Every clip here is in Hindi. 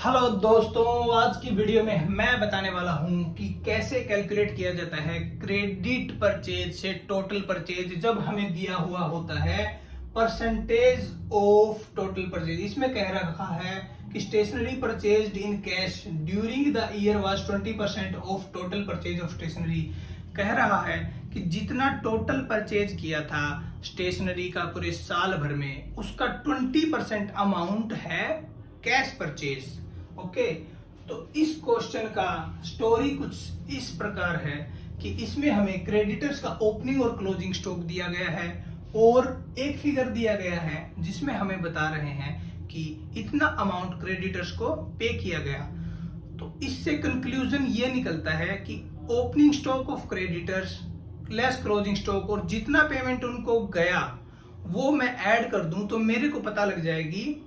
हेलो दोस्तों, आज की वीडियो में मैं बताने वाला हूं कि कैसे कैलकुलेट किया जाता है क्रेडिट परचेज से टोटल परचेज जब हमें दिया हुआ होता है परसेंटेज ऑफ टोटल परचेज। इसमें कह रखा है कि stationery purchased in cash during the year was 20% of total purchase of stationery. कह रहा है कि जितना टोटल परचेज किया था स्टेशनरी का पूरे साल भर में, उसका 20% अमाउंट है कैश परचेज। ओके, तो इस क्वेश्चन का स्टोरी कुछ इस प्रकार है कि इसमें हमें क्रेडिटर्स का ओपनिंग और क्लोजिंग स्टॉक दिया गया है और एक फिगर दिया गया है जिसमें हमें बता रहे हैं कि इतना अमाउंट क्रेडिटर्स को पे किया गया। तो इससे कंक्लूजन ये निकलता है कि opening stock of creditors less closing stock, और जितना पेमेंट उनको गया वो मैं ऐड कर दूं तो मेरे को पता लग जाएगी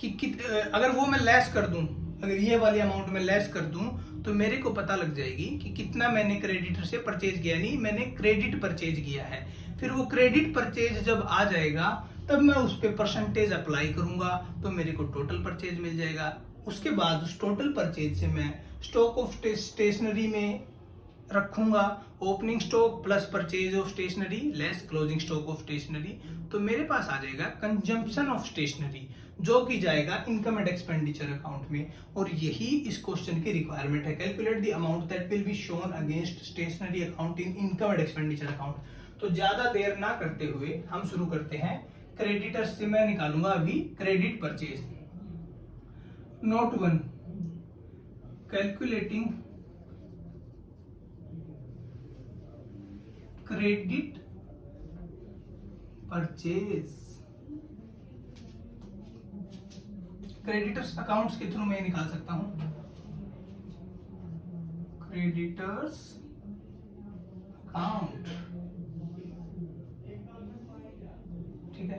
कि अगर वो मैं लेस कर दूं, अगर ये वाली अमाउंट में लेस कर दूं तो मेरे को पता लग जाएगी कि कितना मैंने क्रेडिटर से परचेज किया, नहीं मैंने क्रेडिट परचेज किया है। फिर वो क्रेडिट परचेज जब आ जाएगा तब मैं उस पर परसेंटेज अप्लाई करूंगा तो मेरे को टोटल परचेज मिल जाएगा। उसके बाद उस टोटल परचेज से मैं स्टॉक ऑफ स्टेशनरी में रखूंगा opening stock plus purchase of stationery less closing stock of stationery, तो मेरे पास आ जाएगा कंजम्पशन ऑफ स्टेशनरी जो कि जाएगा इनकम एंड एक्सपेंडिचर अकाउंट में। और यही इस क्वेश्चन की रिक्वायरमेंट है, calculate the amount that will be shown against stationery account in income and expenditure account. तो ज्यादा देर ना करते हुए हम शुरू करते हैं। क्रेडिटर्स से मैं निकालूंगा अभी credit purchase. Note 1, calculating credit purchase. Creditors accounts के थ्रू मैं निकाल सकता हूं। क्रेडिटर्स अकाउंट, ठीक है।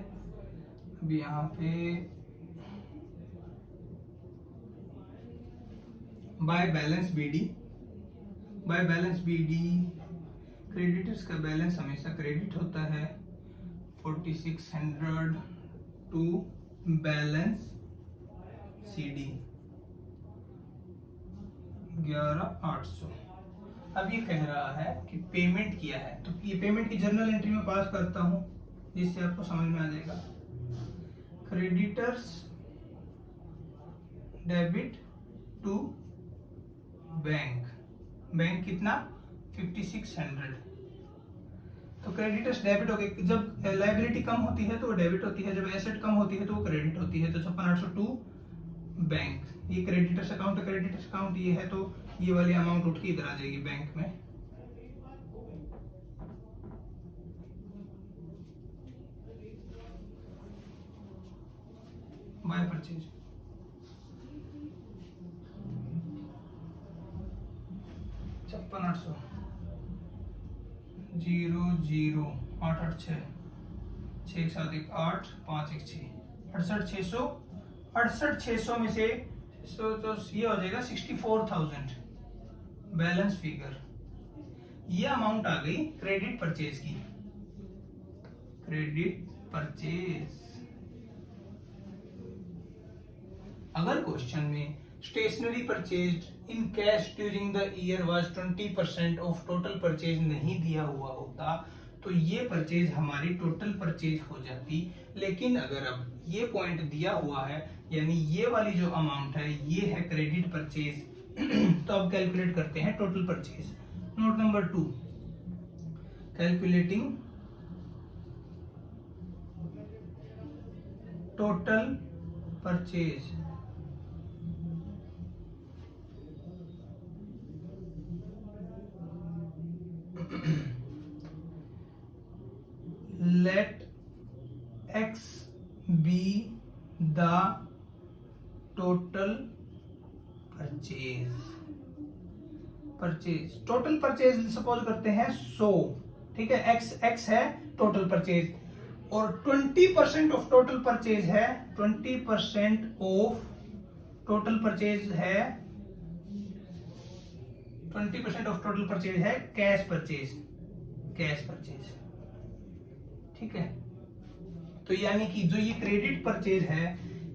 अब यहां पे by balance BD, by balance BD creditors का बैलेंस हमेशा क्रेडिट होता है 4600 टू बैलेंस सीडी 11800। अब ये कह रहा है कि पेमेंट किया है, तो ये पेमेंट की जर्नल एंट्री में पास करता हूं जिससे आपको समझ में आ जाएगा। Creditors debit to bank, bank कितना 5600। तो क्रेडिटर्स डेबिट हो गए, जब लायबिलिटी कम होती है तो वो डेबिट होती है, जब एसेट कम होती है तो वो क्रेडिट होती है। तो 56,802 बैंक, ये क्रेडिटर्स अकाउंट है। क्रेडिटर्स अकाउंट ये है तो ये वाली अमाउंट उठ के इधर आ जाएगी बैंक में। By purchase 56,800 0 0 8 8 6 6 7 1 8 5 1 6 68,600। 68,600 में से तो ये हो जाएगा 64,000 बैलेंस फिगर। ये अमाउंट आ गई क्रेडिट परचेज की। क्रेडिट परचेज, अगर क्वेश्चन में stationery purchase in cash during the year was 20% of total purchase नहीं दिया हुआ होता तो ये परचेज हमारी टोटल परचेज हो जाती। लेकिन अगर अब ये पॉइंट दिया हुआ है, यानी ये वाली जो अमाउंट है ये है क्रेडिट परचेज, तो अब कैलकुलेट करते हैं total purchase. Note number 2, calculating total purchase. Let X be the total purchase। Purchase, total purchase suppose करते हैं 100, ठीक है। X है टोटल परचेज और 20% ऑफ टोटल परचेज है, 20% ऑफ टोटल परचेज है, 20% ऑफ टोटल परचेज है कैश परचेज, कैश परचेज, ठीक है। तो यानी कि जो ये क्रेडिट परचेज है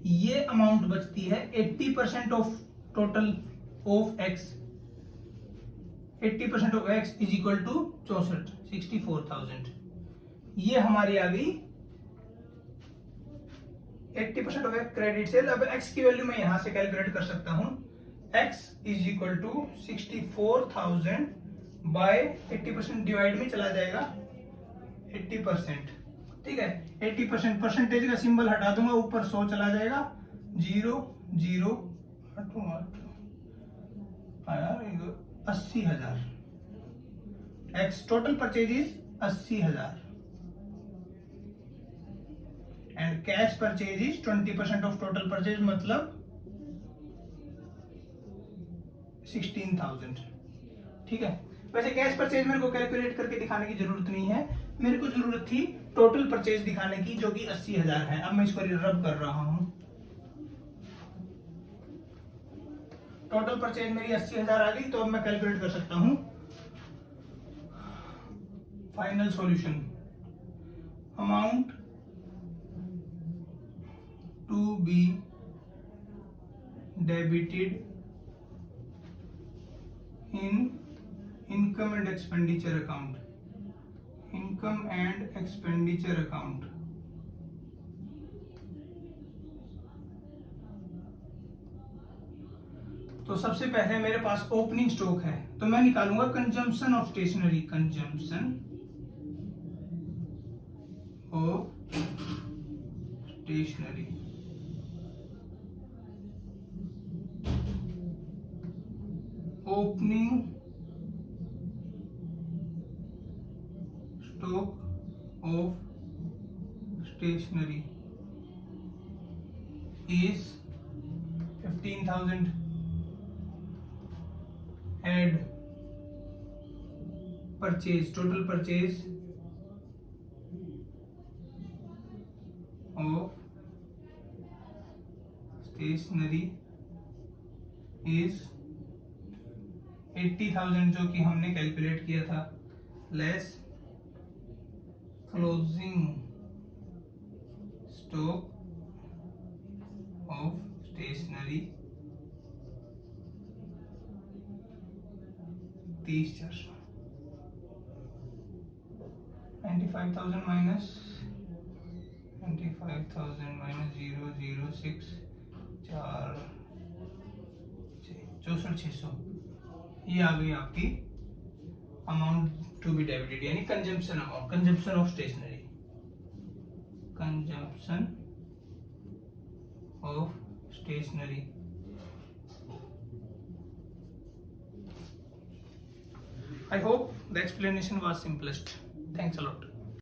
ये अमाउंट बचती है 80% of total of x, 80% of x is equal to 64,000। ये हमारी आ गई 80% ऑफ एक्स क्रेडिट सेल। अब एक्स की वैल्यू मैं यहां से कैलकुलेट कर सकता हूं, x is equal to 64,000 by 80%, divide में चला जाएगा 80%, ठीक है। 80% परसेंटेज का सिंबल हटा दूंगा, ऊपर 100 चला जाएगा, 0 0 80,000। X total purchase is 80,000 and cash purchase is 20% of total purchase, मतलब 16,000, ठीक है। वैसे कैश परचेज मेरे को कैलकुलेट करके दिखाने की जरूरत नहीं है, मेरे को जरूरत थी टोटल परचेज दिखाने की, जो कि 80,000 है। अब मैं इसको रब कर रहा हूं, टोटल परचेज मेरी 80,000 आ गई। तो अब मैं कैलकुलेट कर सकता हूं final solution, amount to be debited in income and expenditure account, income and expenditure account. तो सबसे पहले मेरे पास ओपनिंग स्टॉक है, तो मैं निकालूंगा consumption of stationery, consumption of stationery, opening stock of stationery is 15,000, add purchase, total purchase of stationery is 80,000 जो कि हमने कैलकुलेट किया था, less closing stock of stationery 30,400, 95,000 minus 95,000 minus 006 64,600, ये आ गई आपकी अमाउंट टू बी डेबिटेड, यानी consumption amount, consumption of stationery, consumption of stationery. I hope the explanation was simplest. Thanks a lot.